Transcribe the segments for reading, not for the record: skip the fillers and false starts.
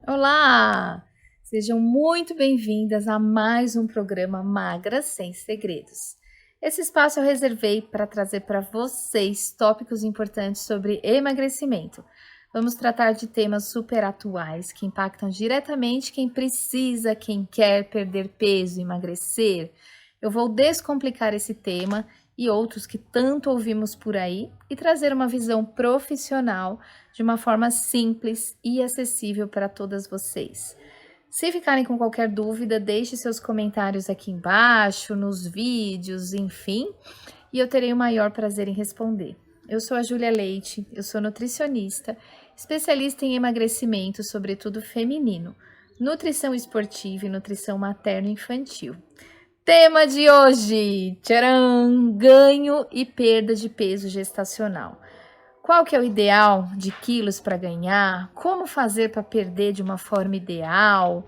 Olá! Sejam muito bem-vindas a mais um programa Magras Sem Segredos. Esse espaço eu reservei para trazer para vocês tópicos importantes sobre emagrecimento. Vamos tratar de temas super atuais que impactam diretamente quem precisa, quem quer perder peso, emagrecer. Eu vou descomplicar esse tema e outros que tanto ouvimos por aí e trazer uma visão profissional de uma forma simples e acessível para todas vocês. Se ficarem com qualquer dúvida, deixe seus comentários aqui embaixo, nos vídeos, enfim, e eu terei o maior prazer em responder. Eu sou a Júlia Leite, eu sou nutricionista, especialista em emagrecimento, sobretudo feminino, nutrição esportiva e nutrição materno-infantil. Tema de hoje, tcharam, ganho e perda de peso gestacional. Qual que é o ideal de quilos para ganhar? Como fazer para perder de uma forma ideal,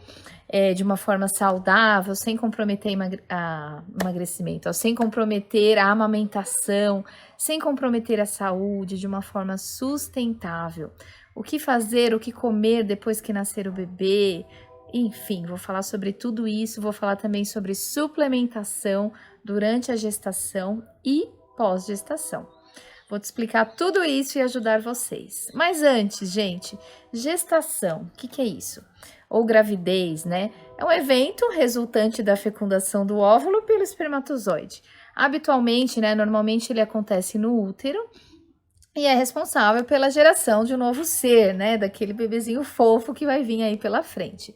de uma forma saudável, sem comprometer emagrecimento, sem comprometer a amamentação, sem comprometer a saúde, de uma forma sustentável. O que fazer, o que comer depois que nascer o bebê? Enfim, vou falar sobre tudo isso, vou falar também sobre suplementação durante a gestação e pós-gestação. Vou te explicar tudo isso e ajudar vocês. Mas antes, gente, gestação, o que é isso? Ou gravidez, né? É um evento resultante da fecundação do óvulo pelo espermatozoide. Habitualmente, né, normalmente ele acontece no útero e é responsável pela geração de um novo ser, né? Daquele bebezinho fofo que vai vir aí pela frente.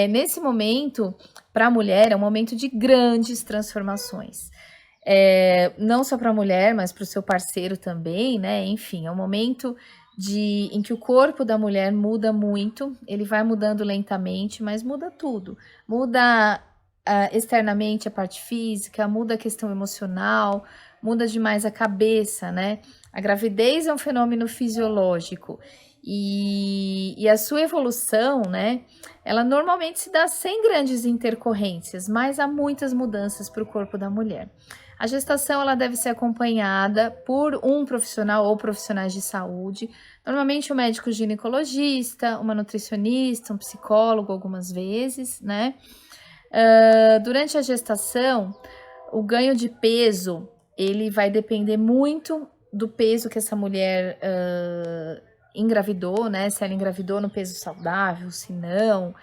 Nesse momento, para a mulher, é um momento de grandes transformações. Não só para a mulher, mas para o seu parceiro também, né? Enfim, é um momento em que o corpo da mulher muda muito, ele vai mudando lentamente, mas muda tudo. Muda externamente a parte física, muda a questão emocional, muda demais a cabeça, né? A gravidez é um fenômeno fisiológico e a sua evolução, né? Ela normalmente se dá sem grandes intercorrências, mas há muitas mudanças para o corpo da mulher. A gestação ela deve ser acompanhada por um profissional ou profissionais de saúde, normalmente um médico ginecologista, uma nutricionista, um psicólogo algumas vezes, né? Durante a gestação, o ganho de peso, ele vai depender muito do peso que essa mulher engravidou, né? Se ela engravidou no peso saudável, se não.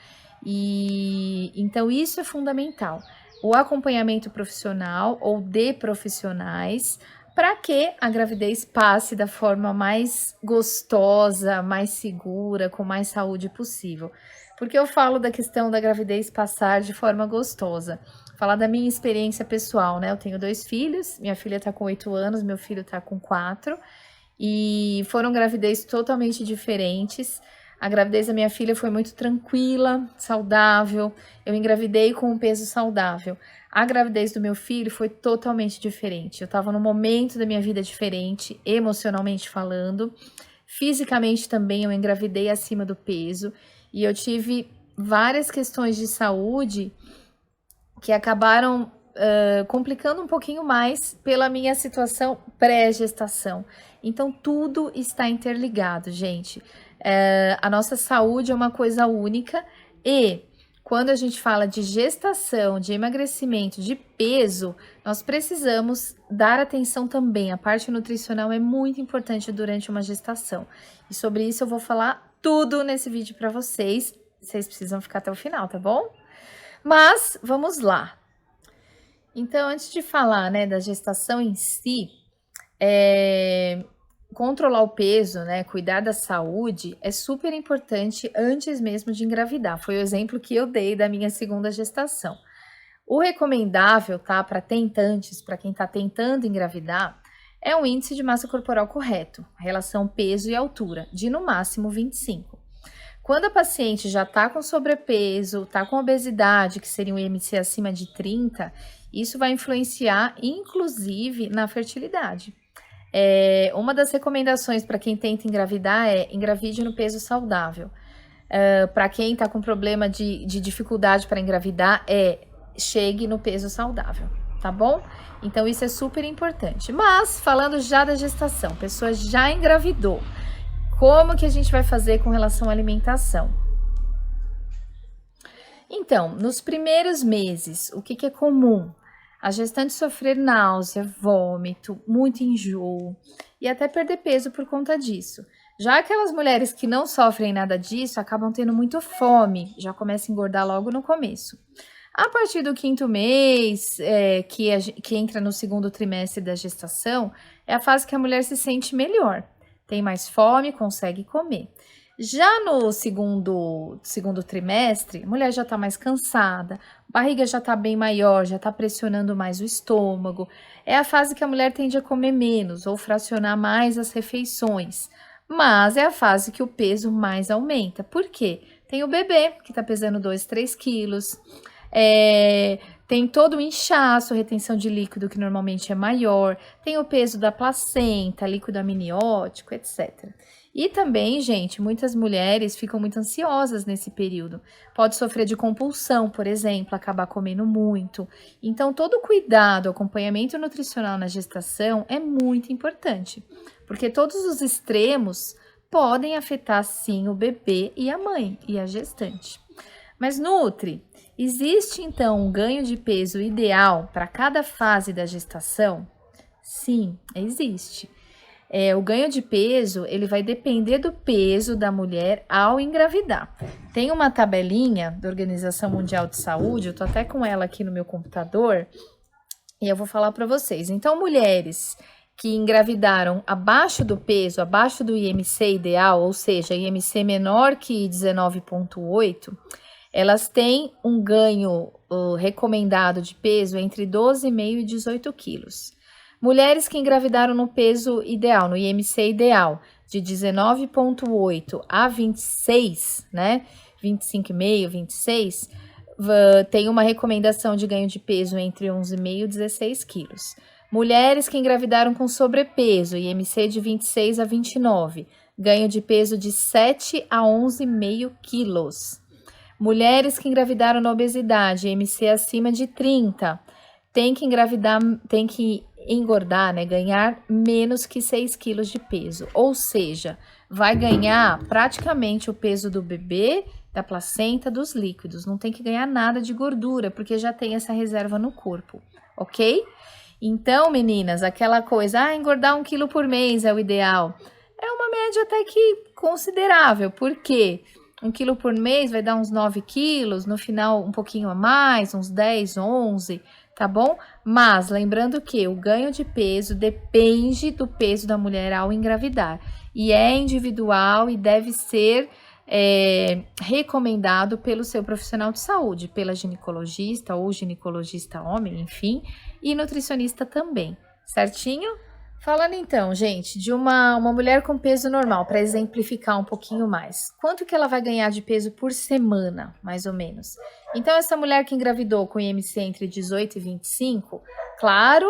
Então, isso é fundamental. O acompanhamento profissional ou de profissionais para que a gravidez passe da forma mais gostosa, mais segura, com mais saúde possível. Porque eu falo da questão da gravidez passar de forma gostosa. Falar da minha experiência pessoal, né? Eu tenho 2 filhos, minha filha tá com 8 anos, meu filho tá com 4, e foram gravidez totalmente diferentes. A gravidez da minha filha foi muito tranquila, saudável. Eu engravidei com um peso saudável. A gravidez do meu filho foi totalmente diferente. Eu estava num momento da minha vida diferente, emocionalmente falando. Fisicamente também eu engravidei acima do peso. E eu tive várias questões de saúde que acabaram complicando um pouquinho mais pela minha situação pré-gestação. Então, tudo está interligado, gente. A nossa saúde é uma coisa única e quando a gente fala de gestação, de emagrecimento, de peso, nós precisamos dar atenção também. A parte nutricional é muito importante durante uma gestação. E sobre isso eu vou falar tudo nesse vídeo para vocês. Vocês precisam ficar até o final, tá bom? Mas vamos lá. Então, antes de falar, né, da gestação em si, controlar o peso, né, cuidar da saúde é super importante antes mesmo de engravidar. Foi o exemplo que eu dei da minha segunda gestação. O recomendável, tá, para tentantes, para quem está tentando engravidar, é um índice de massa corporal correto, relação peso e altura, de no máximo 25. Quando a paciente já está com sobrepeso, está com obesidade, que seria um IMC acima de 30, isso vai influenciar, inclusive, na fertilidade. Uma das recomendações para quem tenta engravidar é engravide no peso saudável. Para quem está com problema de dificuldade para engravidar, chegue no peso saudável, tá bom? Então, isso é super importante. Mas, falando já da gestação, a pessoa já engravidou. Como que a gente vai fazer com relação à alimentação? Então, nos primeiros meses, o que que é comum? A gestante sofrer náusea, vômito, muito enjoo e até perder peso por conta disso. Já aquelas mulheres que não sofrem nada disso acabam tendo muito fome, já começa a engordar logo no começo. A partir do quinto mês, que entra no segundo trimestre da gestação, é a fase que a mulher se sente melhor, tem mais fome, consegue comer. Já no segundo trimestre, a mulher já está mais cansada, a barriga já está bem maior, já está pressionando mais o estômago. É a fase que a mulher tende a comer menos ou fracionar mais as refeições. Mas é a fase que o peso mais aumenta. Por quê? Tem o bebê, que está pesando 2, 3 quilos. Tem todo o inchaço, retenção de líquido, que normalmente é maior. Tem o peso da placenta, líquido amniótico, etc. E também, gente, muitas mulheres ficam muito ansiosas nesse período. Pode sofrer de compulsão, por exemplo, acabar comendo muito. Então, todo cuidado, acompanhamento nutricional na gestação é muito importante, porque todos os extremos podem afetar, sim, o bebê e a mãe e a gestante. Mas, Nutri, existe então um ganho de peso ideal para cada fase da gestação? Sim, existe. O ganho de peso, ele vai depender do peso da mulher ao engravidar. Tem uma tabelinha da Organização Mundial de Saúde, eu tô até com ela aqui no meu computador, e eu vou falar para vocês. Então, mulheres que engravidaram abaixo do peso, abaixo do IMC ideal, ou seja, IMC menor que 19,8, elas têm um ganho recomendado de peso entre 12,5 e 18 quilos. Mulheres que engravidaram no peso ideal, no IMC ideal, de 19,8 a 26, né? 25,5, 26, tem uma recomendação de ganho de peso entre 11,5 e 16 quilos. Mulheres que engravidaram com sobrepeso, IMC de 26 a 29, ganho de peso de 7 a 11,5 quilos. Mulheres que engravidaram na obesidade, IMC acima de 30, tem que engordar, né, ganhar menos que 6 quilos de peso, ou seja, vai ganhar praticamente o peso do bebê, da placenta, dos líquidos, não tem que ganhar nada de gordura, porque já tem essa reserva no corpo, ok? Então, meninas, aquela coisa, engordar 1 quilo por mês é o ideal, é uma média até que considerável, por quê? 1 quilo por mês vai dar uns 9 quilos, no final um pouquinho a mais, uns 10, 11, tá bom? Mas lembrando que o ganho de peso depende do peso da mulher ao engravidar e é individual e deve ser recomendado pelo seu profissional de saúde, pela ginecologista ou ginecologista homem, enfim, e nutricionista também, certinho? Falando então, gente, de uma mulher com peso normal, para exemplificar um pouquinho mais. Quanto que ela vai ganhar de peso por semana, mais ou menos? Então, essa mulher que engravidou com IMC entre 18 e 25, claro,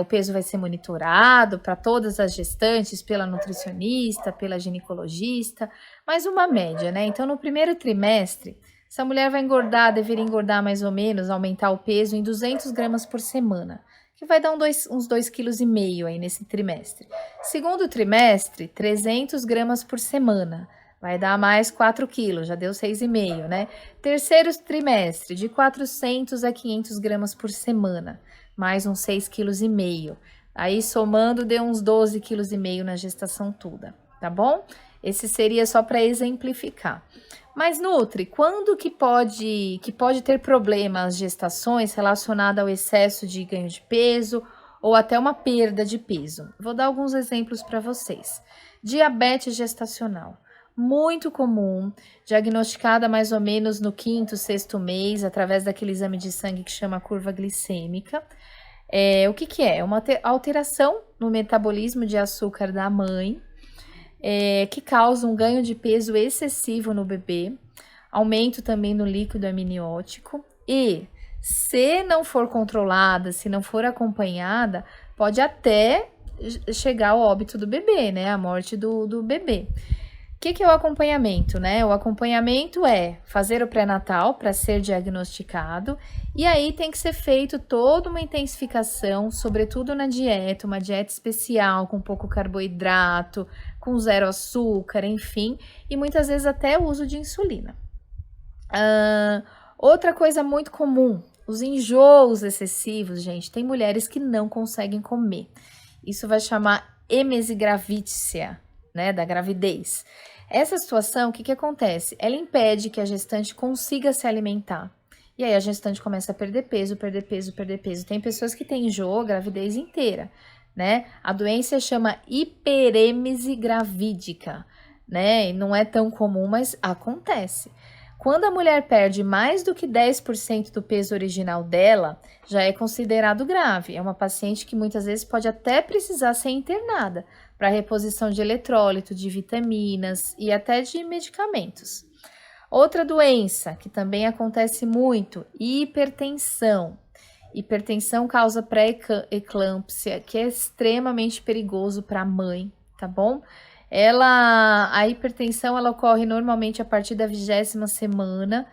o peso vai ser monitorado para todas as gestantes, pela nutricionista, pela ginecologista, mas uma média, né? Então, no primeiro trimestre, essa mulher vai deveria engordar mais ou menos, aumentar o peso em 200 gramas por semana, que vai dar uns 2,5 kg aí nesse trimestre. Segundo trimestre, 300 gramas por semana, vai dar mais 4 quilos, já deu 6,5, né? Terceiro trimestre, de 400 a 500 gramas por semana, mais uns 6,5 kg. Aí, somando, deu uns 12,5 kg na gestação toda, tá bom? Esse seria só para exemplificar. Mas, Nutri, quando que pode ter problemas as gestações relacionadas ao excesso de ganho de peso ou até uma perda de peso? Vou dar alguns exemplos para vocês. Diabetes gestacional, muito comum, diagnosticada mais ou menos no 5º, 6º mês, através daquele exame de sangue que chama curva glicêmica. O que é? É uma alteração no metabolismo de açúcar da mãe, que causa um ganho de peso excessivo no bebê, aumento também no líquido amniótico e, se não for controlada, se não for acompanhada, pode até chegar ao óbito do bebê, né? A morte do bebê. O que é o acompanhamento, né? O acompanhamento é fazer o pré-natal para ser diagnosticado e aí tem que ser feito toda uma intensificação, sobretudo na dieta, uma dieta especial com pouco carboidrato, com 0 açúcar, enfim, e muitas vezes até o uso de insulina. Outra coisa muito comum, os enjoos excessivos, gente. Tem mulheres que não conseguem comer. Isso vai chamar emesigravícia, né, da gravidez. Essa situação, o que acontece? Ela impede que a gestante consiga se alimentar. E aí a gestante começa a perder peso, perder peso, perder peso. Tem pessoas que têm enjoo a gravidez inteira, né? A doença chama hiperêmese gravídica, né? E não é tão comum, mas acontece. Quando a mulher perde mais do que 10% do peso original dela, já é considerado grave. É uma paciente que muitas vezes pode até precisar ser internada para reposição de eletrólito, de vitaminas e até de medicamentos. Outra doença que também acontece muito, hipertensão. Hipertensão causa pré-eclâmpsia, que é extremamente perigoso para a mãe, tá bom? A hipertensão ela ocorre normalmente a partir da 20ª semana.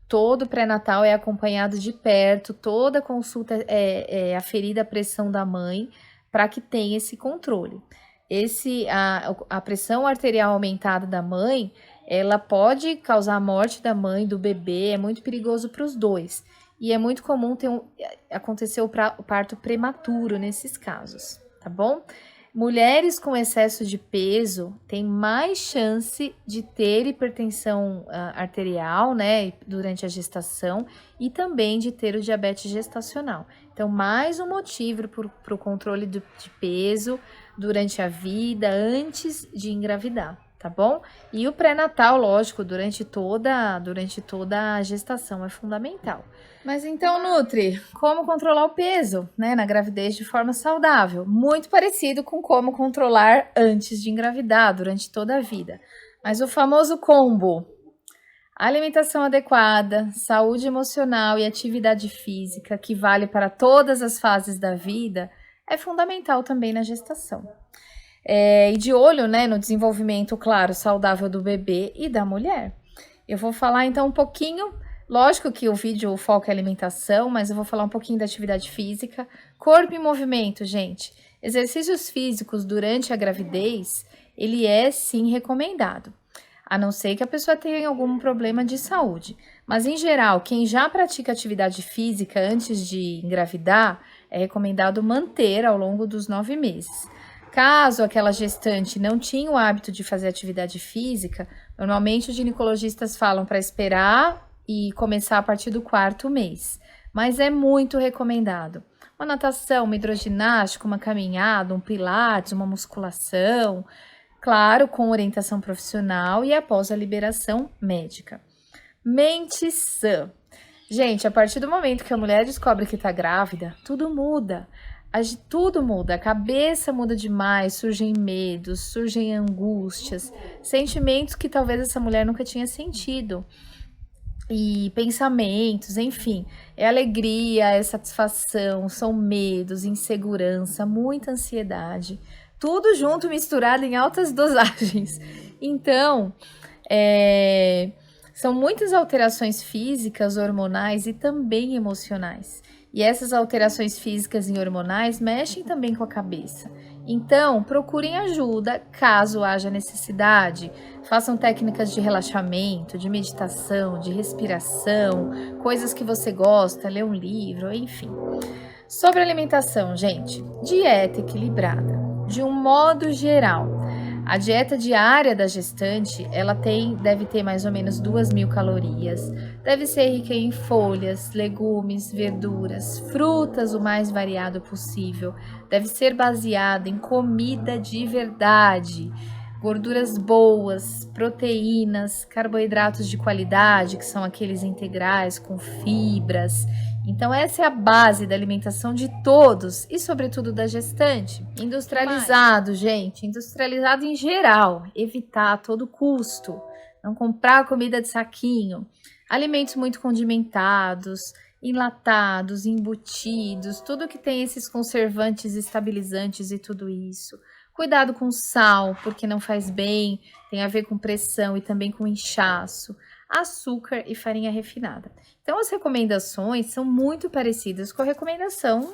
Todo pré-natal é acompanhado de perto, toda consulta é aferida a pressão da mãe para que tenha esse controle. A pressão arterial aumentada da mãe, ela pode causar a morte da mãe, do bebê, é muito perigoso para os dois. E é muito comum acontecer o parto prematuro nesses casos, tá bom? Mulheres com excesso de peso têm mais chance de ter hipertensão arterial, né, durante a gestação e também de ter o diabetes gestacional. Então, mais um motivo para o controle de peso durante a vida, antes de engravidar, tá bom? E o pré-natal, lógico, durante toda a gestação é fundamental. Mas então, Nutri, como controlar o peso, né, na gravidez de forma saudável? Muito parecido com como controlar antes de engravidar, durante toda a vida. Mas o famoso combo: alimentação adequada, saúde emocional e atividade física, que vale para todas as fases da vida, é fundamental também na gestação. E de olho, né, no desenvolvimento, claro, saudável do bebê e da mulher. Eu vou falar então um pouquinho. Lógico que o vídeo foca em alimentação, mas eu vou falar um pouquinho da atividade física. Corpo em movimento, gente. Exercícios físicos durante a gravidez, ele é sim recomendado. A não ser que a pessoa tenha algum problema de saúde. Mas, em geral, quem já pratica atividade física antes de engravidar, é recomendado manter ao longo dos 9 meses. Caso aquela gestante não tinha o hábito de fazer atividade física, normalmente os ginecologistas falam para esperar e começar a partir do 4º mês. Mas é muito recomendado. Uma natação, uma hidroginástica, uma caminhada, um pilates, uma musculação, claro, com orientação profissional e após a liberação médica. Mente sã. Gente, a partir do momento que a mulher descobre que está grávida, tudo muda. Tudo muda, a cabeça muda demais, surgem medos, surgem angústias, sentimentos que talvez essa mulher nunca tinha sentido. E pensamentos, enfim, é alegria, é satisfação, são medos, insegurança, muita ansiedade, tudo junto, misturado em altas dosagens. Então, são muitas alterações físicas, hormonais e também emocionais. E essas alterações físicas e hormonais mexem também com a cabeça. Então, procurem ajuda caso haja necessidade. Façam técnicas de relaxamento, de meditação, de respiração, coisas que você gosta, ler um livro, enfim. Sobre alimentação, gente, dieta equilibrada. De um modo geral, a dieta diária da gestante, deve ter mais ou menos 2.000 calorias, deve ser rica em folhas, legumes, verduras, frutas o mais variado possível, deve ser baseada em comida de verdade, gorduras boas, proteínas, carboidratos de qualidade, que são aqueles integrais com fibras. Então essa é a base da alimentação de todos e sobretudo da gestante. Industrializado, gente, industrializado em geral, evitar a todo custo, não comprar comida de saquinho, alimentos muito condimentados, enlatados, embutidos, tudo que tem esses conservantes, estabilizantes e tudo isso. Cuidado com sal, porque não faz bem, tem a ver com pressão e também com inchaço, açúcar e farinha refinada. Então, as recomendações são muito parecidas com a recomendação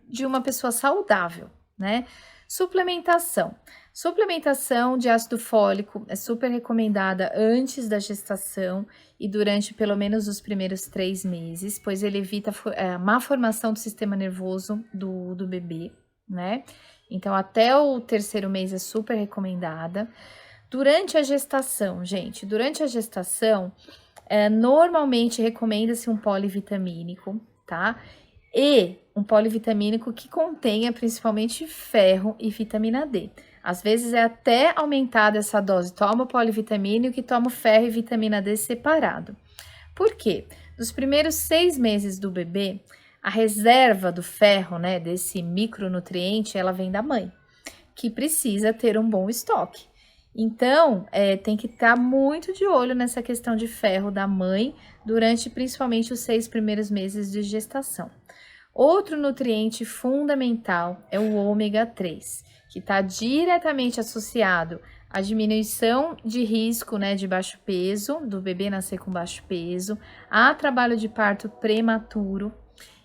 de uma pessoa saudável, né? Suplementação. Suplementação de ácido fólico é super recomendada antes da gestação e durante pelo menos os primeiros 3 meses, pois ele evita a má formação do sistema nervoso do bebê, né? Então, até o 3º mês é super recomendada. Durante a gestação, gente, normalmente recomenda-se um polivitamínico, tá? E um polivitamínico que contenha principalmente ferro e vitamina D. Às vezes é até aumentada essa dose, toma o polivitamínico e toma o ferro e vitamina D separado. Por quê? Nos primeiros 6 meses do bebê, a reserva do ferro, né, desse micronutriente, ela vem da mãe, que precisa ter um bom estoque. Então, tem que estar muito de olho nessa questão de ferro da mãe durante principalmente os 6 primeiros meses de gestação. Outro nutriente fundamental é o ômega 3, que está diretamente associado à diminuição de risco, né, de baixo peso, do bebê nascer com baixo peso, a trabalho de parto prematuro,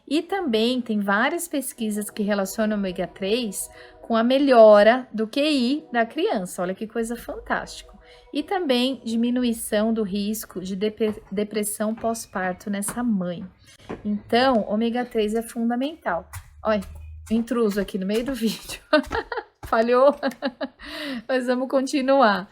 e também tem várias pesquisas que relacionam o ômega 3 com a melhora do QI da criança, olha que coisa fantástica. E também diminuição do risco de depressão pós-parto nessa mãe. Então, ômega 3 é fundamental. Olha, intruso aqui no meio do vídeo. Falhou? Mas vamos continuar.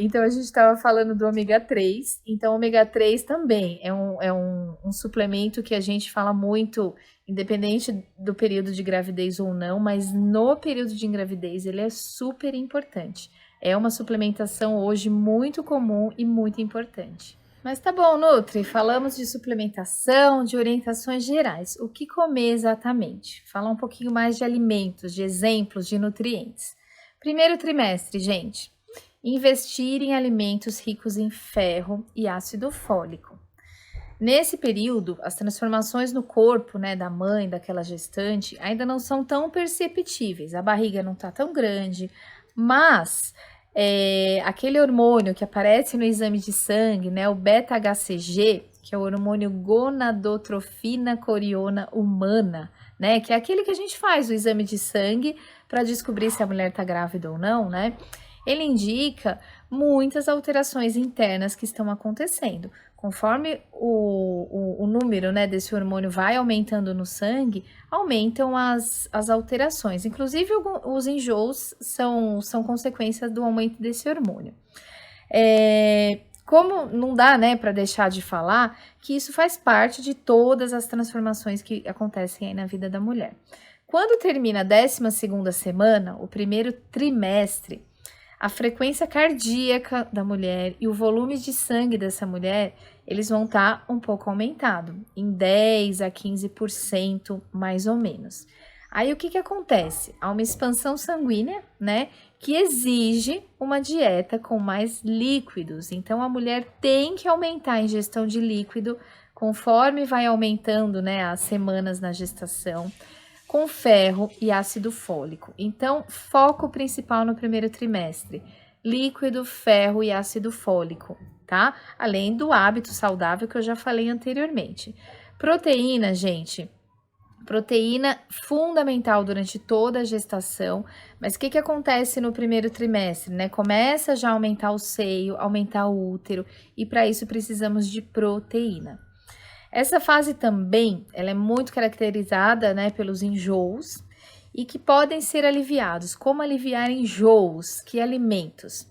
Então, a gente estava falando do ômega 3. Então, ômega 3 também é um suplemento que a gente fala muito, independente do período de gravidez ou não, mas no período de gravidez ele é super importante. É uma suplementação hoje muito comum e muito importante. Mas tá bom, Nutri, falamos de suplementação, de orientações gerais. O que comer exatamente? Falar um pouquinho mais de alimentos, de exemplos de nutrientes. Primeiro trimestre, gente, investir em alimentos ricos em ferro e ácido fólico. Nesse período, as transformações no corpo, né, da mãe, daquela gestante, ainda não são tão perceptíveis. A barriga não tá tão grande, mas aquele hormônio que aparece no exame de sangue, né, o beta-HCG, que é o hormônio gonadotrofina coriona humana, né, que é aquele que a gente faz o exame de sangue para descobrir se a mulher está grávida ou não, né? Ele indica muitas alterações internas que estão acontecendo. Conforme o número, né, desse hormônio vai aumentando no sangue, aumentam as alterações. Inclusive, os enjoos são consequências do aumento desse hormônio. Como não dá, né, para deixar de falar que isso faz parte de todas as transformações que acontecem aí na vida da mulher. Quando termina a 12ª semana, o primeiro trimestre, a frequência cardíaca da mulher e o volume de sangue dessa mulher, eles vão estar um pouco aumentados, em 10 a 15% mais ou menos. Aí o que acontece? Há uma expansão sanguínea, né, que exige uma dieta com mais líquidos. Então a mulher tem que aumentar a ingestão de líquido conforme vai aumentando, né, as semanas na gestação, com ferro e ácido fólico. Então, foco principal no primeiro trimestre: líquido, ferro e ácido fólico, tá? Além do hábito saudável que eu já falei anteriormente. Proteína, gente. Proteína fundamental durante toda a gestação, mas o que acontece no primeiro trimestre, né? Começa já a aumentar o seio, aumentar o útero, e para isso precisamos de proteína. Essa fase também, ela é muito caracterizada, né, pelos enjoos e que podem ser aliviados. Como aliviar enjoos? Que alimentos?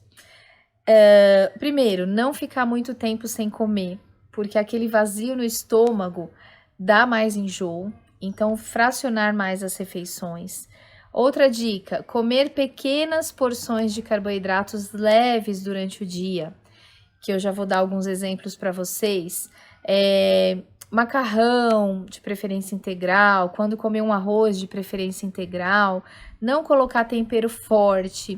Primeiro, não ficar muito tempo sem comer, porque aquele vazio no estômago dá mais enjoo. Então, fracionar mais as refeições. Outra dica, comer pequenas porções de carboidratos leves durante o dia, que eu já vou dar alguns exemplos para vocês. Macarrão, de preferência integral, quando comer um arroz, de preferência integral, não colocar tempero forte.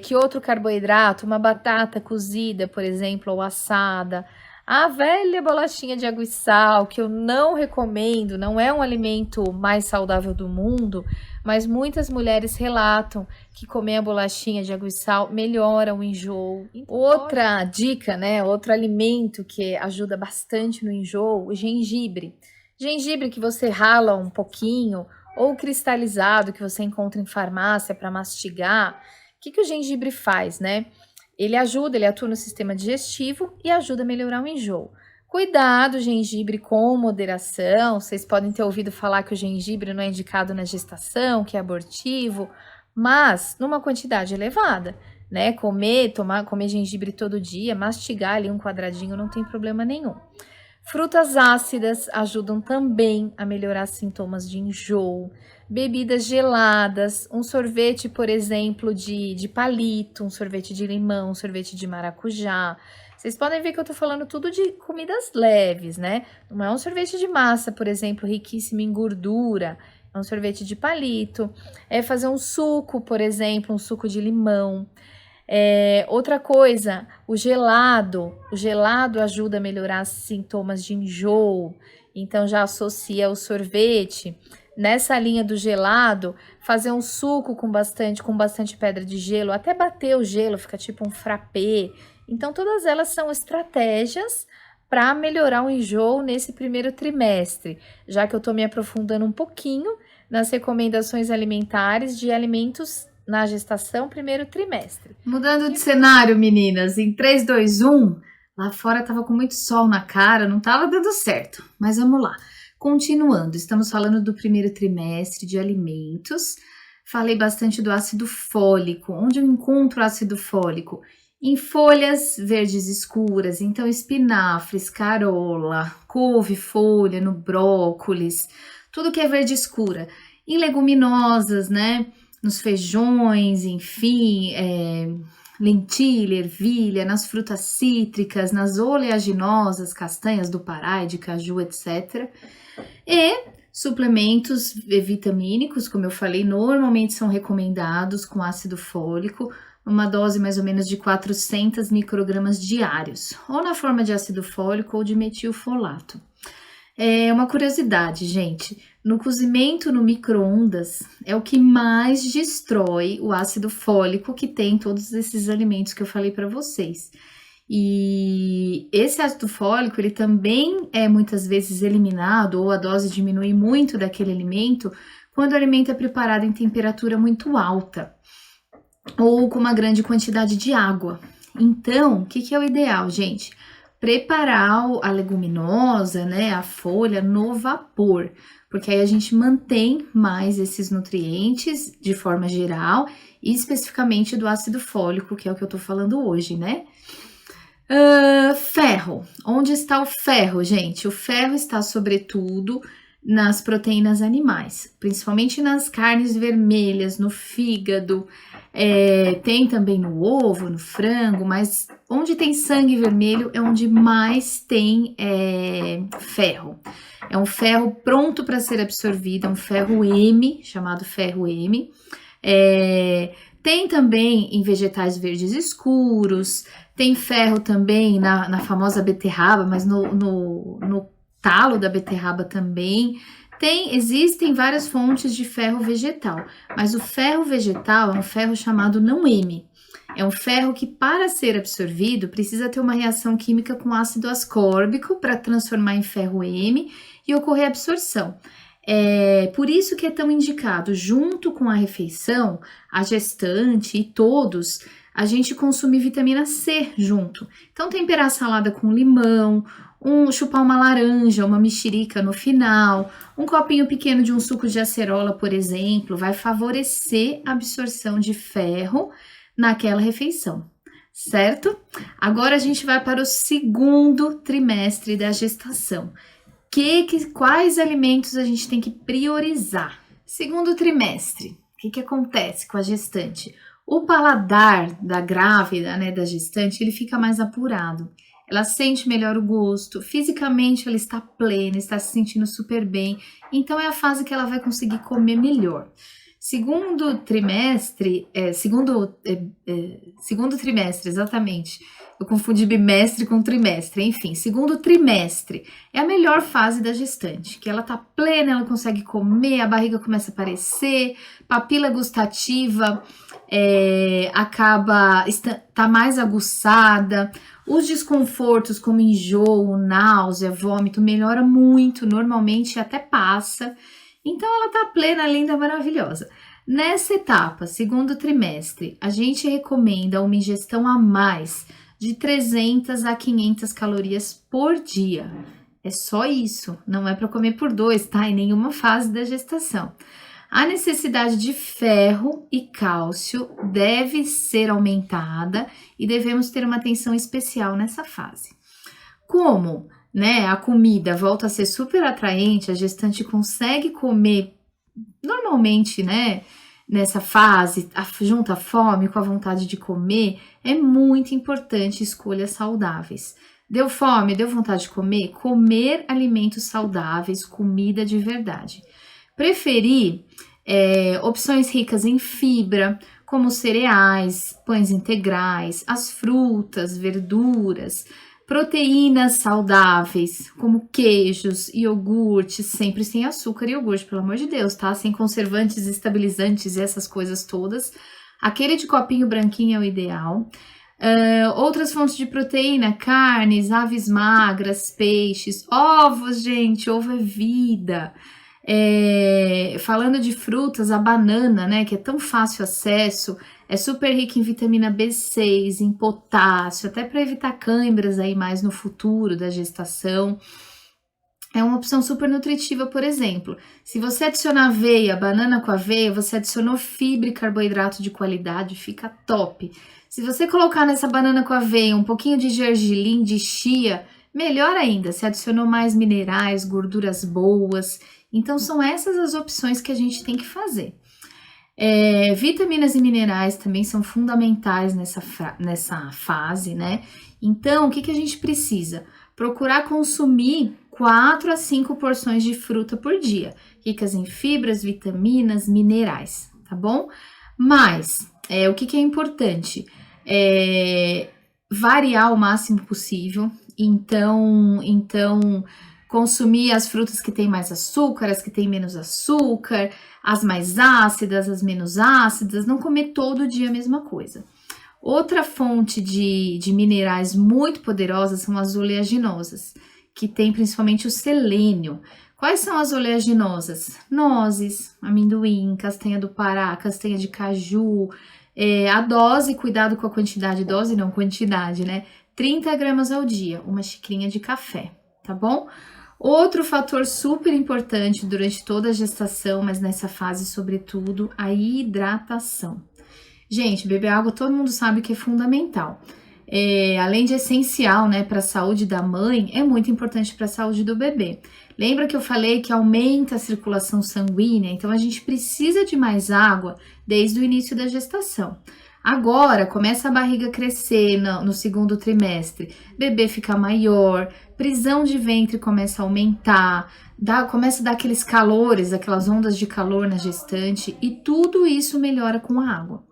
Que outro carboidrato? Uma batata cozida, por exemplo, ou assada. A velha bolachinha de água e sal, que eu não recomendo, não é um alimento mais saudável do mundo, mas muitas mulheres relatam que comer a bolachinha de água e sal melhora o enjoo. Outra dica, né? Outro alimento que ajuda bastante no enjoo, o gengibre. Gengibre que você rala um pouquinho ou cristalizado que você encontra em farmácia para mastigar, o que o gengibre faz, né? Ele atua no sistema digestivo e ajuda a melhorar o enjoo. Cuidado, gengibre com moderação. Vocês podem ter ouvido falar que o gengibre não é indicado na gestação, que é abortivo, mas numa quantidade elevada, né? Comer gengibre todo dia, mastigar ali um quadradinho não tem problema nenhum. Frutas ácidas ajudam também a melhorar sintomas de enjoo. Bebidas geladas, um sorvete, por exemplo, de palito, um sorvete de limão, um sorvete de maracujá. Vocês podem ver que eu tô falando tudo de comidas leves, né? Não é um sorvete de massa, por exemplo, riquíssimo em gordura. É um sorvete de palito. É fazer um suco, por exemplo, um suco de limão. Outra coisa, o gelado ajuda a melhorar sintomas de enjoo, então já associa o sorvete. Nessa linha do gelado, fazer um suco com bastante pedra de gelo, até bater o gelo, fica tipo um frappé. Então, todas elas são estratégias para melhorar o enjoo nesse primeiro trimestre, já que eu estou me aprofundando um pouquinho nas recomendações alimentares de alimentos na gestação, primeiro trimestre. Mudando de cenário, meninas, em 3, 2, 1, lá fora tava com muito sol na cara, não tava dando certo, mas vamos lá. Continuando, estamos falando do primeiro trimestre de alimentos, falei bastante do ácido fólico. Onde eu encontro ácido fólico? Em folhas verdes escuras, então espinafre, escarola, couve-folha, no brócolis, tudo que é verde escura. Em leguminosas, né? Nos feijões, enfim, lentilha, ervilha, nas frutas cítricas, nas oleaginosas, castanhas do Pará, de caju, etc. E suplementos vitamínicos, como eu falei, normalmente são recomendados com ácido fólico, uma dose mais ou menos de 400 microgramas diários, ou na forma de ácido fólico ou de metilfolato. Uma curiosidade, gente, no cozimento no micro-ondas é o que mais destrói o ácido fólico que tem em todos esses alimentos que eu falei para vocês. E esse ácido fólico, ele também é muitas vezes eliminado ou a dose diminui muito daquele alimento quando o alimento é preparado em temperatura muito alta ou com uma grande quantidade de água. Então, o que é o ideal, gente? Preparar a leguminosa, né, a folha no vapor, porque aí a gente mantém mais esses nutrientes de forma geral e especificamente do ácido fólico, que é o que eu tô falando hoje, né? Ferro. Onde está o ferro, gente? O ferro está sobretudo nas proteínas animais, principalmente nas carnes vermelhas, no fígado, tem também no ovo, no frango, mas onde tem sangue vermelho é onde mais tem ferro. É um ferro pronto para ser absorvido, é um ferro M, chamado ferro M. Tem também em vegetais verdes escuros, tem ferro também na famosa beterraba, mas no talo da beterraba também. Existem várias fontes de ferro vegetal, mas o ferro vegetal é um ferro chamado não M. É um ferro que, para ser absorvido, precisa ter uma reação química com ácido ascórbico para transformar em ferro M e ocorrer a absorção. Por isso que é tão indicado, junto com a refeição, a gestante e todos, a gente consumir vitamina C junto. Então, temperar a salada com limão, chupar uma laranja, uma mexerica no final, um copinho pequeno de um suco de acerola, por exemplo, vai favorecer a absorção de ferro naquela refeição, certo? Agora a gente vai para o segundo trimestre da gestação. Quais alimentos a gente tem que priorizar? Segundo trimestre, o que acontece com a gestante? O paladar da grávida, né, da gestante, ele fica mais apurado. Ela sente melhor o gosto, fisicamente ela está plena, está se sentindo super bem, então é a fase que ela vai conseguir comer melhor. Segundo trimestre, exatamente. Eu confundi bimestre com trimestre, enfim, segundo trimestre é a melhor fase da gestante, que ela tá plena, ela consegue comer, a barriga começa a aparecer, papila gustativa tá mais aguçada, os desconfortos como enjoo, náusea, vômito melhora muito, normalmente até passa. Então ela tá plena, linda, maravilhosa. Nessa etapa, segundo trimestre, a gente recomenda uma ingestão a mais de 300 a 500 calorias por dia. É só isso, não é para comer por dois, tá? Em nenhuma fase da gestação. A necessidade de ferro e cálcio deve ser aumentada e devemos ter uma atenção especial nessa fase. Como, né, a comida volta a ser super atraente, a gestante consegue comer normalmente, né, nessa fase, junta a fome com a vontade de comer, é muito importante escolhas saudáveis. Deu fome, deu vontade de comer? Comer alimentos saudáveis, comida de verdade. Preferir opções ricas em fibra, como cereais, pães integrais, as frutas, verduras, proteínas saudáveis, como queijos, iogurtes, sempre sem açúcar e iogurte, pelo amor de Deus, tá? Sem conservantes, estabilizantes e essas coisas todas. Aquele de copinho branquinho é o ideal. Outras fontes de proteína, carnes, aves magras, peixes, ovos, gente, ovo é vida. Falando de frutas, a banana, né, que é tão fácil acesso, é super rica em vitamina B6, em potássio, até para evitar câimbras aí mais no futuro da gestação. É uma opção super nutritiva, por exemplo. Se você adicionar aveia, banana com aveia, você adicionou fibra e carboidrato de qualidade, fica top. Se você colocar nessa banana com aveia um pouquinho de gergelim, de chia, melhor ainda, você adicionou mais minerais, gorduras boas. Então, são essas as opções que a gente tem que fazer. Vitaminas e minerais também são fundamentais nessa fase, né? Então, o que a gente precisa? Procurar consumir 4 a 5 porções de fruta por dia, ricas em fibras, vitaminas, minerais, tá bom? Mas, o que é importante? Variar o máximo possível, então consumir as frutas que têm mais açúcar, as que têm menos açúcar, as mais ácidas, as menos ácidas, não comer todo dia a mesma coisa. Outra fonte de minerais muito poderosas são as oleaginosas, que tem principalmente o selênio. Quais são as oleaginosas? Nozes, amendoim, castanha do Pará, castanha de caju. A dose, cuidado com a quantidade, dose não, quantidade, né? 30 gramas ao dia, uma xicrinha de café, tá bom? Outro fator super importante durante toda a gestação, mas nessa fase sobretudo, a hidratação. Gente, beber água todo mundo sabe que é fundamental. Além de essencial, né, para a saúde da mãe, é muito importante para a saúde do bebê. Lembra que eu falei que aumenta a circulação sanguínea? Então a gente precisa de mais água desde o início da gestação. Agora começa a barriga crescer no segundo trimestre, bebê fica maior, prisão de ventre começa a aumentar, começa a dar aqueles calores, aquelas ondas de calor na gestante e tudo isso melhora com a água.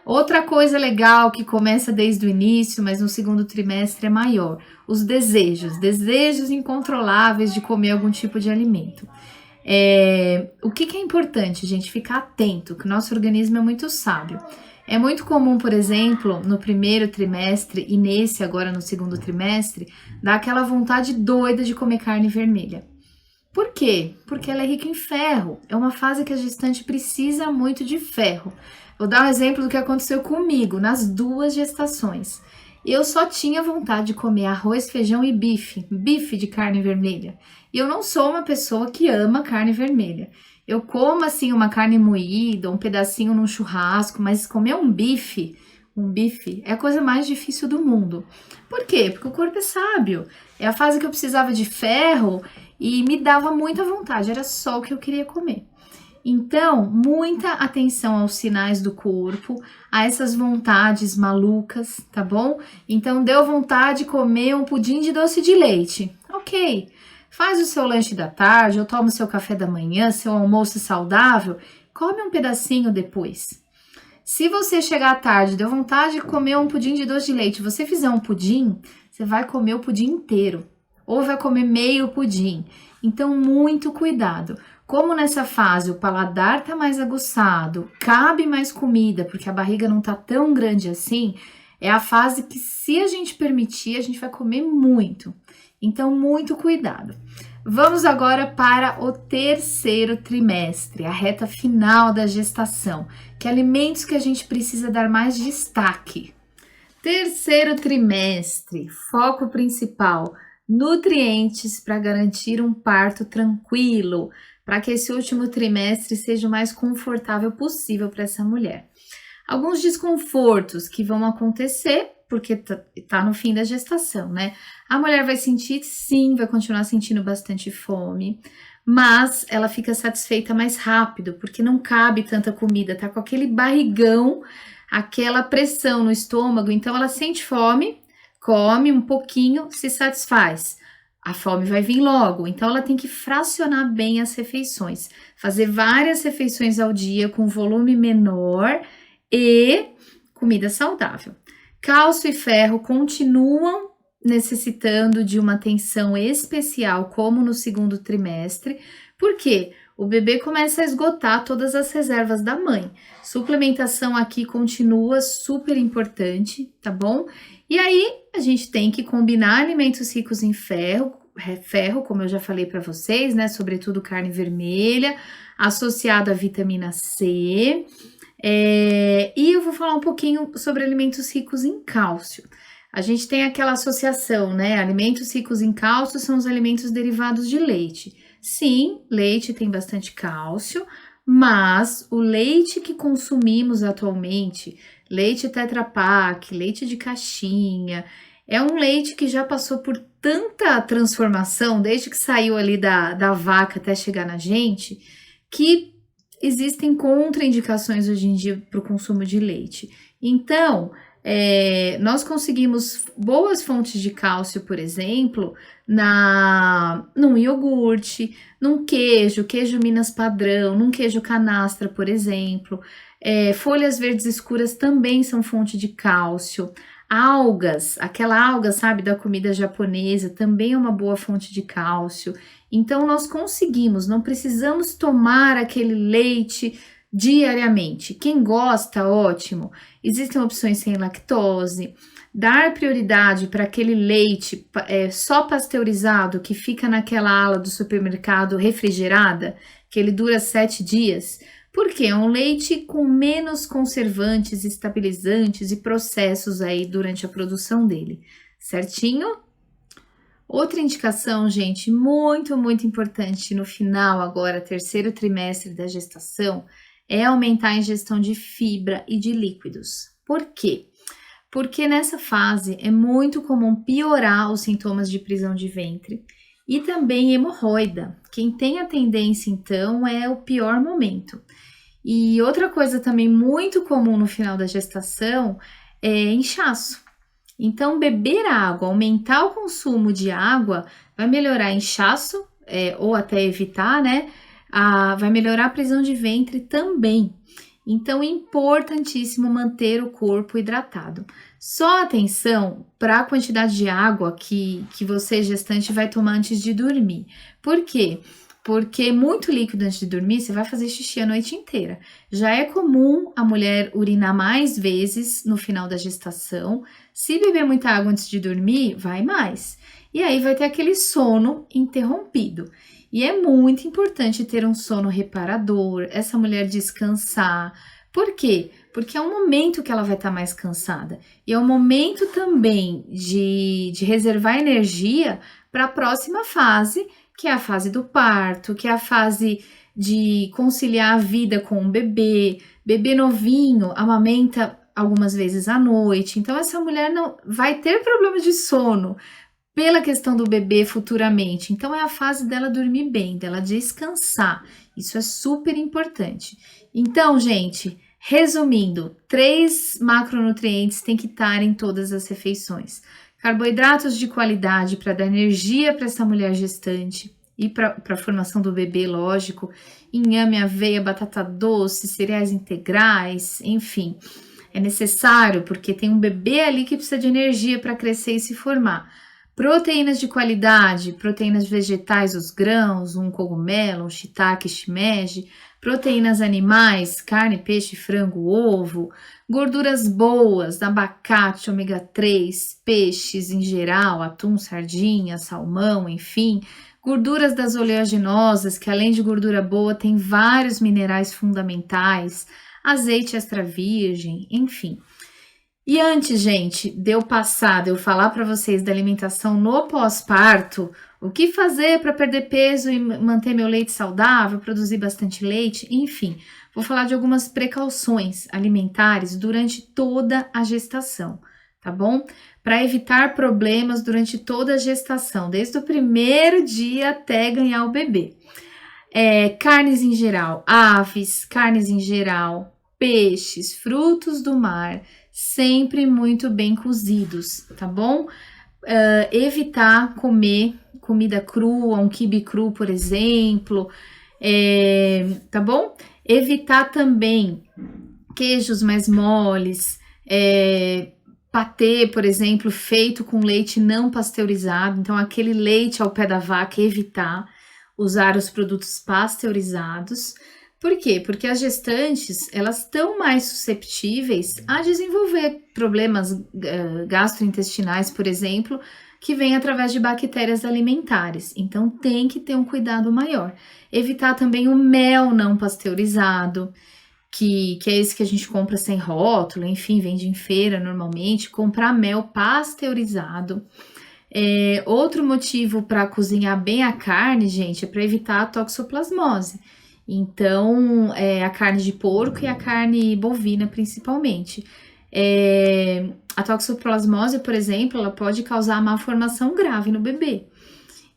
Outra coisa legal que começa desde o início, mas no segundo trimestre é maior, os desejos incontroláveis de comer algum tipo de alimento. O que é importante, gente? Ficar atento, que o nosso organismo é muito sábio. É muito comum, por exemplo, no primeiro trimestre e nesse agora no segundo trimestre, dar aquela vontade doida de comer carne vermelha. Por quê? Porque ela é rica em ferro. É uma fase que a gestante precisa muito de ferro. Vou dar um exemplo do que aconteceu comigo nas 2 gestações. Eu só tinha vontade de comer arroz, feijão e bife de carne vermelha. E eu não sou uma pessoa que ama carne vermelha. Eu como assim uma carne moída, um pedacinho num churrasco, mas comer um bife é a coisa mais difícil do mundo. Por quê? Porque o corpo é sábio. É a fase que eu precisava de ferro e me dava muita vontade, era só o que eu queria comer. Então, muita atenção aos sinais do corpo, a essas vontades malucas, tá bom? Então, deu vontade de comer um pudim de doce de leite. Ok, faz o seu lanche da tarde, ou toma o seu café da manhã, seu almoço saudável, come um pedacinho depois. Se você chegar à tarde, deu vontade de comer um pudim de doce de leite, você fizer um pudim, você vai comer o pudim inteiro, ou vai comer meio pudim. Então, muito cuidado. Como nessa fase o paladar tá mais aguçado, cabe mais comida, porque a barriga não tá tão grande assim, é a fase que, se a gente permitir, a gente vai comer muito. Então, muito cuidado. Vamos agora para o terceiro trimestre, a reta final da gestação. Que alimentos que a gente precisa dar mais destaque? Terceiro trimestre, foco principal, nutrientes para garantir um parto tranquilo, para que esse último trimestre seja o mais confortável possível para essa mulher. Alguns desconfortos que vão acontecer, porque tá no fim da gestação, né? A mulher vai sentir, sim, vai continuar sentindo bastante fome, mas ela fica satisfeita mais rápido, porque não cabe tanta comida, tá com aquele barrigão, aquela pressão no estômago, então ela sente fome, come um pouquinho, se satisfaz. A fome vai vir logo, então ela tem que fracionar bem as refeições, fazer várias refeições ao dia com volume menor e comida saudável. Cálcio e ferro continuam necessitando de uma atenção especial, como no segundo trimestre, porque o bebê começa a esgotar todas as reservas da mãe. Suplementação aqui continua super importante, tá bom? E aí a gente tem que combinar alimentos ricos em ferro, como eu já falei para vocês, né? Sobretudo carne vermelha, associado à vitamina C. E eu vou falar um pouquinho sobre alimentos ricos em cálcio. A gente tem aquela associação, né? Alimentos ricos em cálcio são os alimentos derivados de leite. Sim, leite tem bastante cálcio, mas o leite que consumimos atualmente, leite Tetra Pak, leite de caixinha, é um leite que já passou por tanta transformação, desde que saiu ali da vaca até chegar na gente, que existem contraindicações hoje em dia para o consumo de leite. Então, nós conseguimos boas fontes de cálcio, por exemplo, num iogurte, num queijo Minas padrão, num queijo canastra, por exemplo. Folhas verdes escuras também são fonte de cálcio. Algas, aquela alga, sabe, da comida japonesa, também é uma boa fonte de cálcio. Então, nós conseguimos, não precisamos tomar aquele leite diariamente. Quem gosta, ótimo. Existem opções sem lactose. Dar prioridade para aquele leite só pasteurizado que fica naquela ala do supermercado refrigerada, que ele dura 7 dias. Porque é um leite com menos conservantes, estabilizantes e processos aí durante a produção dele, certinho? Outra indicação, gente, muito, muito importante no final agora, terceiro trimestre da gestação, é aumentar a ingestão de fibra e de líquidos. Por quê? Porque nessa fase é muito comum piorar os sintomas de prisão de ventre e também hemorroida. Quem tem a tendência, então, é o pior momento. E outra coisa também muito comum no final da gestação é inchaço. Então, beber água, aumentar o consumo de água, vai melhorar inchaço, ou até evitar, né? Vai melhorar a prisão de ventre também. Então, é importantíssimo manter o corpo hidratado. Só atenção para a quantidade de água que você, gestante, vai tomar antes de dormir. Por quê? Porque muito líquido antes de dormir, você vai fazer xixi a noite inteira. Já é comum a mulher urinar mais vezes no final da gestação. Se beber muita água antes de dormir, vai mais. E aí vai ter aquele sono interrompido. E é muito importante ter um sono reparador, essa mulher descansar. Por quê? Porque é um momento que ela vai estar mais cansada. E é um momento também de reservar energia para a próxima fase, que é a fase do parto, que é a fase de conciliar a vida com o bebê. Bebê novinho amamenta algumas vezes à noite. Então, essa mulher não vai ter problema de sono pela questão do bebê futuramente. Então, é a fase dela dormir bem, dela descansar. Isso é super importante. Então, gente, resumindo, 3 macronutrientes têm que estar em todas as refeições. Carboidratos de qualidade para dar energia para essa mulher gestante e para a formação do bebê, lógico. Inhame, aveia, batata doce, cereais integrais, enfim. É necessário porque tem um bebê ali que precisa de energia para crescer e se formar. Proteínas de qualidade, proteínas vegetais, os grãos, um cogumelo, um shiitake, shimeji, proteínas animais, carne, peixe, frango, ovo, gorduras boas, abacate, ômega 3, peixes em geral, atum, sardinha, salmão, enfim, Gorduras das oleaginosas, que além de gordura boa, tem vários minerais fundamentais, azeite extra virgem, enfim. E antes, gente, de eu falar para vocês da alimentação no pós-parto, o que fazer para perder peso e manter meu leite saudável, produzir bastante leite, enfim, vou falar de algumas precauções alimentares durante toda a gestação, tá bom? Para evitar problemas durante toda a gestação, desde o primeiro dia até ganhar o bebê. Carnes em geral, aves, carnes em geral, peixes, frutos do mar, sempre muito bem cozidos, tá bom? Evitar comer comida crua, um quibe cru, por exemplo, tá bom? Evitar também queijos mais moles, patê, por exemplo, feito com leite não pasteurizado, então aquele leite ao pé da vaca, evitar usar os produtos pasteurizados. Por quê? Porque as gestantes, elas estão mais susceptíveis a desenvolver problemas gastrointestinais, por exemplo, que vêm através de bactérias alimentares. Então, tem que ter um cuidado maior. Evitar também o mel não pasteurizado, que é esse que a gente compra sem rótulo, enfim, vende em feira normalmente. Comprar mel pasteurizado. Outro motivo para cozinhar bem a carne, gente, é para evitar a toxoplasmose. Então, a carne de porco e a carne bovina, principalmente. A toxoplasmose, por exemplo, ela pode causar malformação grave no bebê.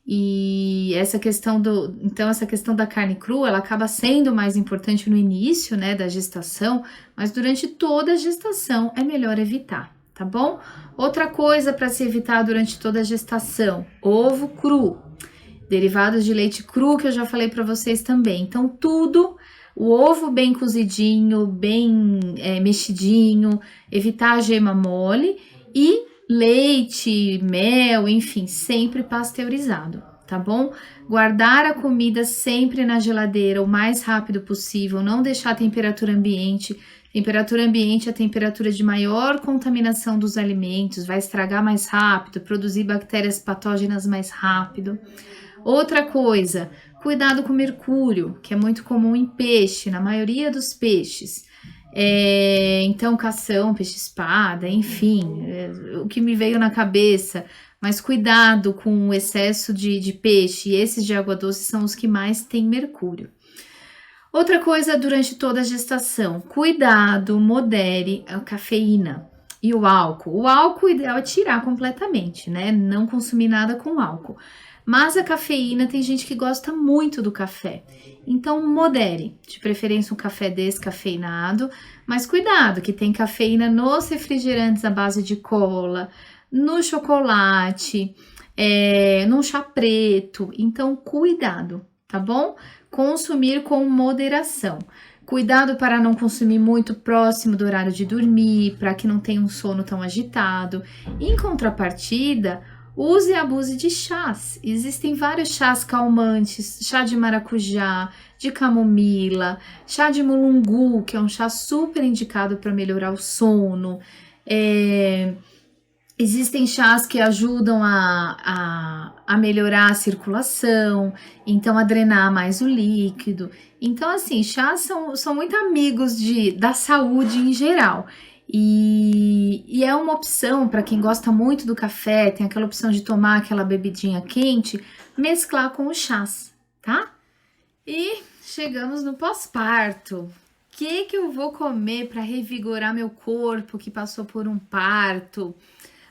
E essa questão da carne crua, ela acaba sendo mais importante no início, né, da gestação, mas durante toda a gestação é melhor evitar, tá bom? Outra coisa para se evitar durante toda a gestação: ovo cru, derivados de leite cru, que eu já falei para vocês também. Então, tudo, o ovo bem cozidinho, bem mexidinho, evitar a gema mole e leite, mel, enfim, sempre pasteurizado, tá bom? Guardar a comida sempre na geladeira o mais rápido possível, não deixar a temperatura ambiente. Temperatura ambiente é a temperatura de maior contaminação dos alimentos, vai estragar mais rápido, produzir bactérias patógenas mais rápido. Outra coisa, cuidado com mercúrio, que é muito comum em peixe, na maioria dos peixes. Então, cação, peixe-espada, enfim, o que me veio na cabeça. Mas cuidado com o excesso de peixe, e esses de água doce são os que mais têm mercúrio. Outra coisa durante toda a gestação, cuidado, modere a cafeína e o álcool. O álcool, o ideal é tirar completamente, né? Não consumir nada com álcool. Mas a cafeína, tem gente que gosta muito do café. Então, modere, de preferência um café descafeinado, mas cuidado, que tem cafeína nos refrigerantes à base de cola, no chocolate, no chá preto. Então, cuidado, tá bom? Consumir com moderação. Cuidado para não consumir muito próximo do horário de dormir, para que não tenha um sono tão agitado. Em contrapartida, use e abuse de chás. Existem vários chás calmantes, chá de maracujá, de camomila, chá de mulungu, que é um chá super indicado para melhorar o sono. Existem chás que ajudam a melhorar a circulação, então a drenar mais o líquido. Então, assim, chás são muito amigos da saúde em geral. E é uma opção para quem gosta muito do café, tem aquela opção de tomar aquela bebidinha quente, mesclar com os chás, tá? E chegamos no pós-parto. O que eu vou comer para revigorar meu corpo que passou por um parto?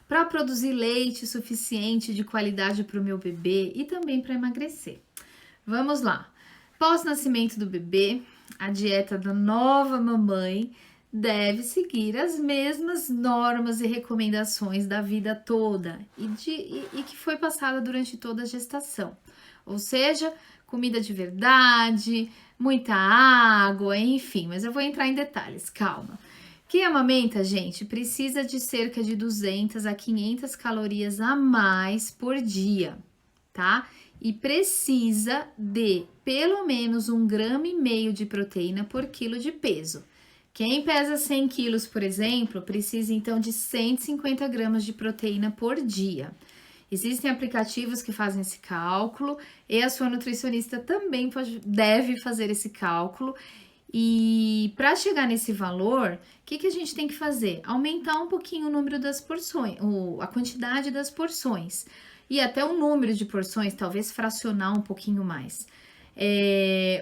Para produzir leite suficiente de qualidade para o meu bebê e também para emagrecer. Vamos lá. Pós-nascimento do bebê, a dieta da nova mamãe deve seguir as mesmas normas e recomendações da vida toda e que foi passada durante toda a gestação. Ou seja, comida de verdade, muita água, enfim, mas eu vou entrar em detalhes, calma. Quem amamenta, gente, precisa de cerca de 200 a 500 calorias a mais por dia, tá? E precisa de pelo menos 1,5 grama de proteína por quilo de peso. Quem pesa 100 quilos, por exemplo, precisa então de 150 gramas de proteína por dia. Existem aplicativos que fazem esse cálculo e a sua nutricionista também deve fazer esse cálculo. E para chegar nesse valor, o que a gente tem que fazer? Aumentar um pouquinho o número das porções, a quantidade das porções. E até o número de porções, talvez fracionar um pouquinho mais.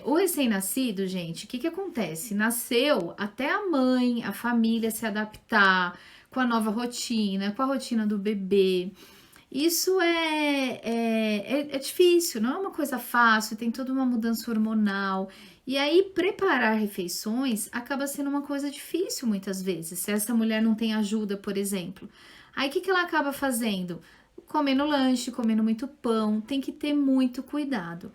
O recém-nascido, gente, o que acontece? Nasceu até a mãe, a família se adaptar com a nova rotina, com a rotina do bebê. Isso é difícil, não é uma coisa fácil, tem toda uma mudança hormonal. E aí, preparar refeições acaba sendo uma coisa difícil muitas vezes, se essa mulher não tem ajuda, por exemplo. Aí, o que ela acaba fazendo? Comendo lanche, comendo muito pão, tem que ter muito cuidado.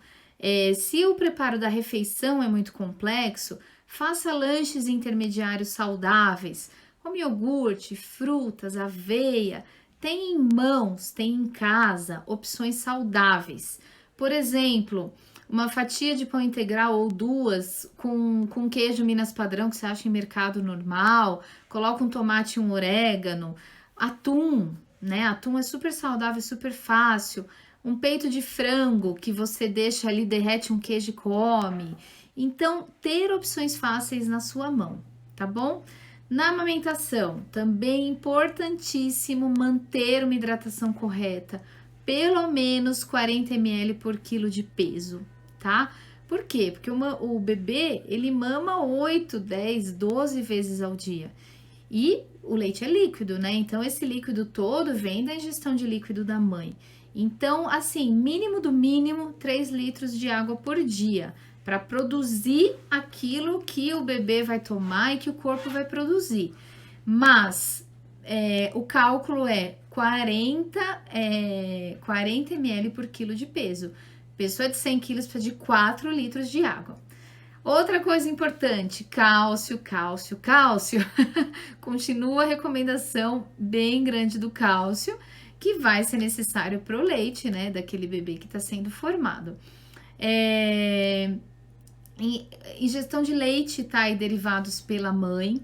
Se o preparo da refeição é muito complexo, faça lanches intermediários saudáveis, como iogurte, frutas, aveia. Tem em mãos, tem em casa opções saudáveis. Por exemplo, uma fatia de pão integral ou duas com queijo Minas padrão que você acha em mercado normal, coloca um tomate e um orégano, atum, né? Atum é super saudável, super fácil. Um peito de frango que você deixa ali, derrete um queijo e come. Então, ter opções fáceis na sua mão, tá bom? Na amamentação, também é importantíssimo manter uma hidratação correta, pelo menos 40 ml por quilo de peso, tá? Por quê? Porque o bebê, ele mama 8, 10, 12 vezes ao dia. E o leite é líquido, né? Então, esse líquido todo vem da ingestão de líquido da mãe. Então, assim, mínimo do mínimo, 3 litros de água por dia, para produzir aquilo que o bebê vai tomar e que o corpo vai produzir. Mas o cálculo é 40 ml por quilo de peso. Pessoa de 100 quilos precisa de 4 litros de água. Outra coisa importante, cálcio, cálcio, cálcio. Continua a recomendação bem grande do cálcio, que vai ser necessário para o leite, né, daquele bebê que está sendo formado. Ingestão de leite, tá, e derivados pela mãe.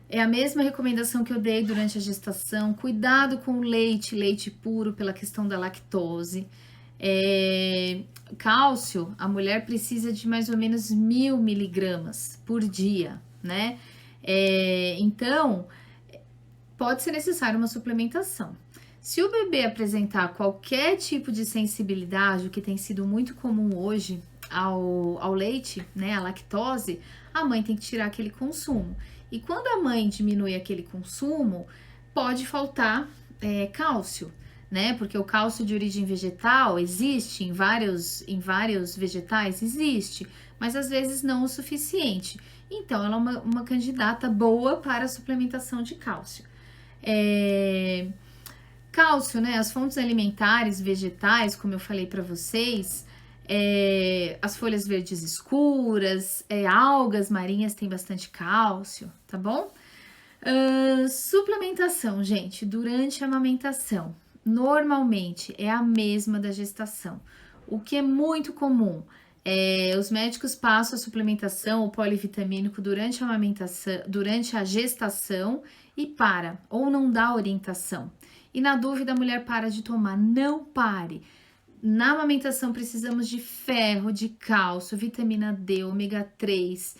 É a mesma recomendação que eu dei durante a gestação. Cuidado com o leite, leite puro, pela questão da lactose. Cálcio, a mulher precisa de mais ou menos 1000 miligramas por dia, né? Então, pode ser necessária uma suplementação. Se o bebê apresentar qualquer tipo de sensibilidade, o que tem sido muito comum hoje ao leite, né, a lactose, a mãe tem que tirar aquele consumo. E quando a mãe diminui aquele consumo, pode faltar cálcio, né? Porque o cálcio de origem vegetal existe em vários vegetais, existe, mas às vezes não o suficiente. Então, ela é uma candidata boa para a suplementação de cálcio. Cálcio, né? As fontes alimentares vegetais, como eu falei para vocês, as folhas verdes escuras, algas marinhas têm bastante cálcio, tá bom? Suplementação, gente, durante a amamentação, normalmente é a mesma da gestação. O que é muito comum, os médicos passam a suplementação, o polivitamínico durante a amamentação, durante a gestação e para, ou não dá orientação. E na dúvida a mulher para de tomar, não pare. Na amamentação precisamos de ferro, de cálcio, vitamina D, ômega 3,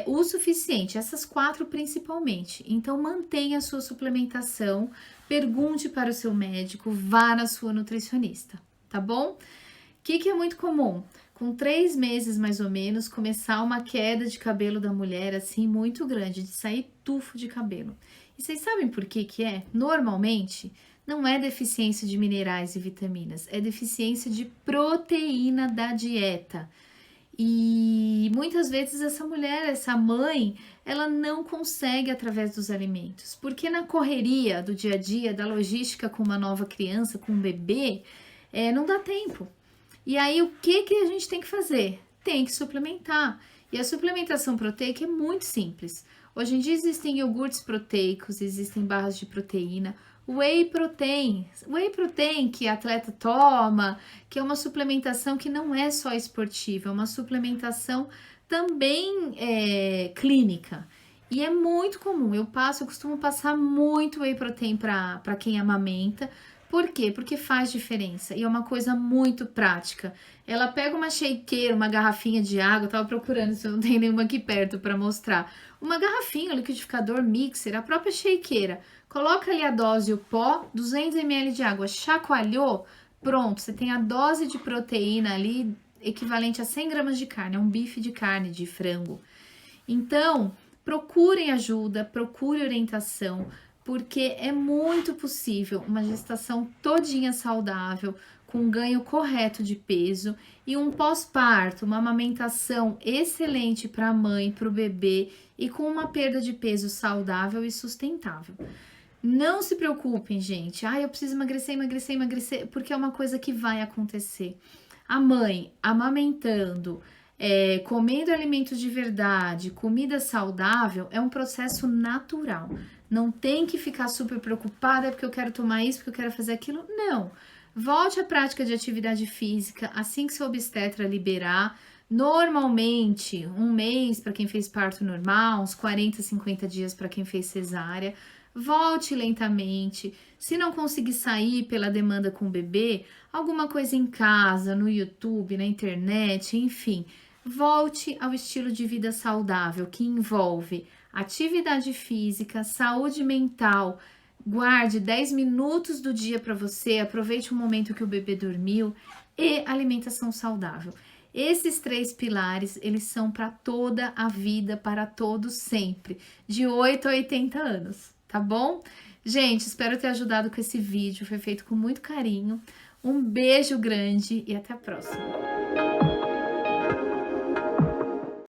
o suficiente, essas 4 principalmente. Então mantenha a sua suplementação, pergunte para o seu médico, vá na sua nutricionista, tá bom? O que é muito comum? Com 3 meses mais ou menos, começar uma queda de cabelo da mulher assim muito grande, de sair tufo de cabelo. E vocês sabem por que é? Normalmente não é deficiência de minerais e vitaminas, é deficiência de proteína da dieta. E muitas vezes essa mulher, essa mãe, ela não consegue através dos alimentos, porque na correria do dia a dia, da logística com uma nova criança, com um bebê, não dá tempo. E aí o que a gente tem que fazer? Tem que suplementar. E a suplementação proteica é muito simples. Hoje em dia existem iogurtes proteicos, existem barras de proteína, whey protein que a atleta toma, que é uma suplementação que não é só esportiva, é uma suplementação também clínica. E é muito comum, eu costumo passar muito whey protein para quem amamenta, Por quê? Porque faz diferença e é uma coisa muito prática. Ela pega uma shakeira, uma garrafinha de água, eu tava procurando se não tem nenhuma aqui perto para mostrar. Uma garrafinha, um liquidificador, mixer, a própria shakeira. Coloca ali a dose, o pó, 200 ml de água, chacoalhou, pronto, você tem a dose de proteína ali equivalente a 100 gramas de carne, é um bife de carne, de frango. Então, procurem ajuda, procure orientação, porque é muito possível uma gestação todinha saudável, com um ganho correto de peso e um pós-parto, uma amamentação excelente para a mãe, para o bebê e com uma perda de peso saudável e sustentável. Não se preocupem, gente. Eu preciso emagrecer, porque é uma coisa que vai acontecer. A mãe amamentando, comendo alimentos de verdade, comida saudável, é um processo natural. Não tem que ficar super preocupada porque eu quero tomar isso, porque eu quero fazer aquilo. Não. Volte à prática de atividade física assim que seu obstetra liberar. Normalmente, um mês para quem fez parto normal, uns 40, 50 dias para quem fez cesárea. Volte lentamente. Se não conseguir sair pela demanda com o bebê, alguma coisa em casa, no YouTube, na internet, enfim. Volte ao estilo de vida saudável que envolve atividade física, saúde mental. Guarde 10 minutos do dia para você, aproveite o momento que o bebê dormiu e alimentação saudável. Esses 3 pilares, eles são para toda a vida, para todos sempre, de 8 a 80 anos, tá bom? Gente, espero ter ajudado com esse vídeo, foi feito com muito carinho. Um beijo grande e até a próxima!